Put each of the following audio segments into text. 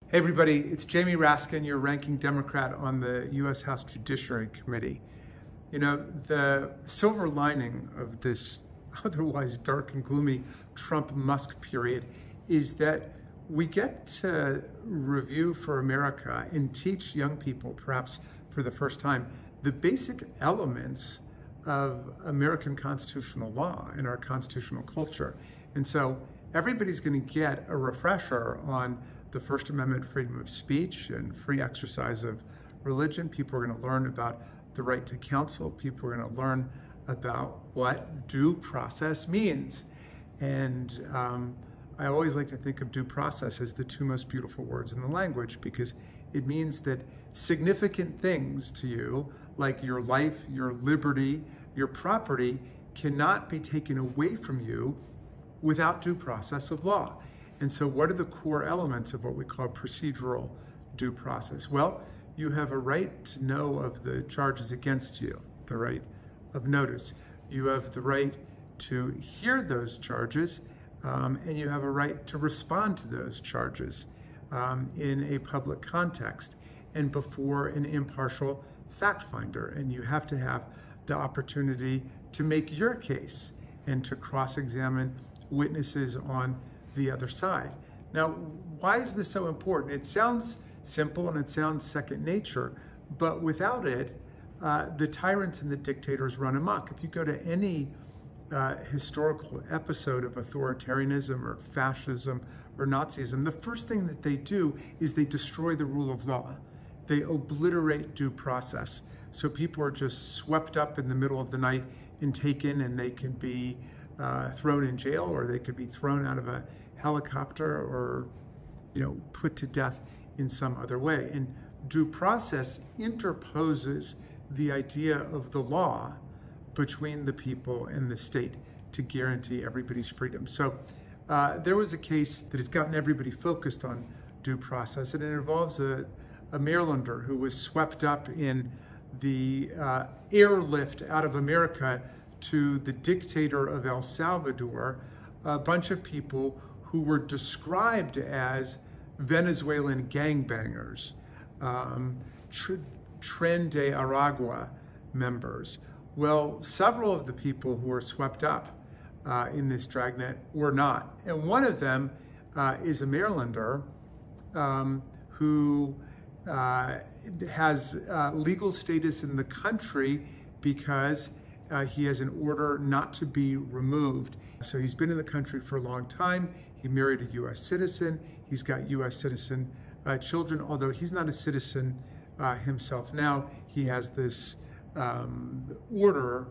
Hey everybody, it's Jamie Raskin, your ranking Democrat on the U.S. House Judiciary Committee. You know, the silver lining of this otherwise dark and gloomy Trump-Musk period is that we get to review for America and teach young people, perhaps for the first time, the basic elements of American constitutional law and our constitutional culture. And so everybody's going to get a refresher on the First Amendment, freedom of speech and free exercise of religion. People are going to learn about the right to counsel. People are going to learn about what due process means. And I always like to think of due process as the two most beautiful words in the language, because it means that significant things to you, like your life, your liberty, your property, cannot be taken away from you without due process of law. And so what are the core elements of what we call procedural due process? Well, you have a right to know of the charges against you, the right of notice. You have the right to hear those charges, and you have a right to respond to those charges in a public context and before an impartial fact finder. And you have to have the opportunity to make your case and to cross-examine witnesses on the other side. Now, why is this so important? It sounds simple and it sounds second nature, but without it, the tyrants and the dictators run amok. If you go to any historical episode of authoritarianism or fascism or Nazism, the first thing that they do is they destroy the rule of law. They obliterate due process. So people are just swept up in the middle of the night and taken, and they can be thrown in jail, or they could be thrown out of a helicopter, or put to death in some other way. And due process interposes the idea of the law between the people and the state to guarantee everybody's freedom. So there was a case that has gotten everybody focused on due process, and it involves a Marylander who was swept up in the airlift out of America to the dictator of El Salvador, a bunch of people who were described as Venezuelan gangbangers, Tren de Aragua members. Well, several of the people who were swept up in this dragnet were not. And one of them is a Marylander who has legal status in the country because he has an order not to be removed. So he's been in the country for a long time. He married a U.S. citizen. He's got U.S. citizen children, although he's not a citizen himself now. He has this order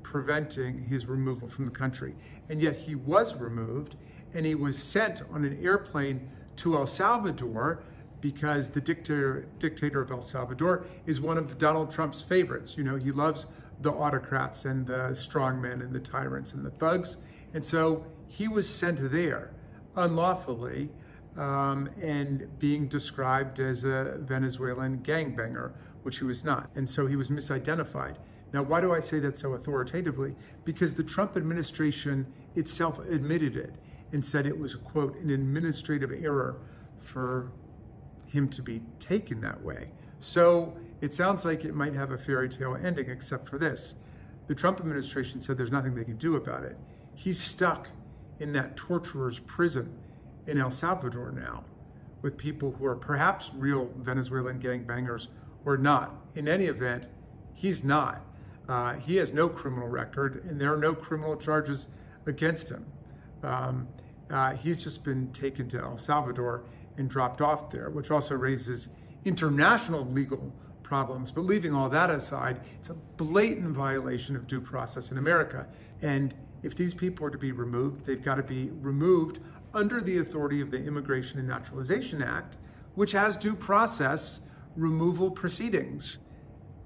preventing his removal from the country. And yet he was removed, and he was sent on an airplane to El Salvador because the dictator of El Salvador is one of Donald Trump's favorites. You know, he loves the autocrats and the strongmen and the tyrants and the thugs. And so he was sent there unlawfully and being described as a Venezuelan gangbanger, which he was not. And so he was misidentified. Now, why do I say that so authoritatively? Because the Trump administration itself admitted it and said it was, quote, an administrative error for him to be taken that way. So it sounds like it might have a fairy tale ending, except for this. The Trump administration said there's nothing they can do about it. He's stuck in that torturer's prison in El Salvador now with people who are perhaps real Venezuelan gangbangers or not. In any event, he's not. He has no criminal record, and there are no criminal charges against him. He's just been taken to El Salvador and dropped off there, which also raises international legal problems. But leaving all that aside, it's a blatant violation of due process in America. And if these people are to be removed, they've got to be removed under the authority of the Immigration and Naturalization Act, which has due process removal proceedings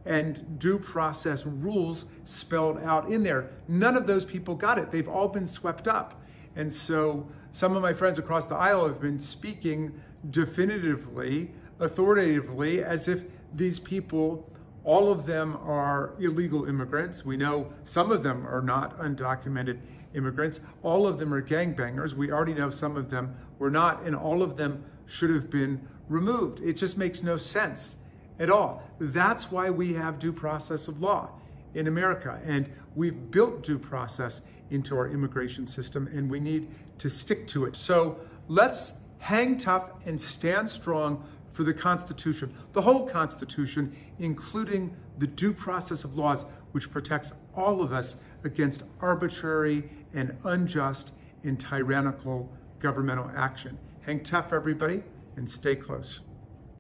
and due process rules spelled out in there. None of those people got it. They've all been swept up. And so some of my friends across the aisle have been speaking definitively, authoritatively, as if these people, all of them are illegal immigrants. We know some of them are not undocumented immigrants. All of them are gangbangers. We already know some of them were not, and all of them should have been removed. It just makes no sense at all. That's why we have due process of law in America, and we've built due process into our immigration system, and we need to stick to it. So let's hang tough and stand strong for the Constitution, the whole Constitution, including the due process of laws, which protects all of us against arbitrary and unjust and tyrannical governmental action. Hang tough, everybody, and stay close.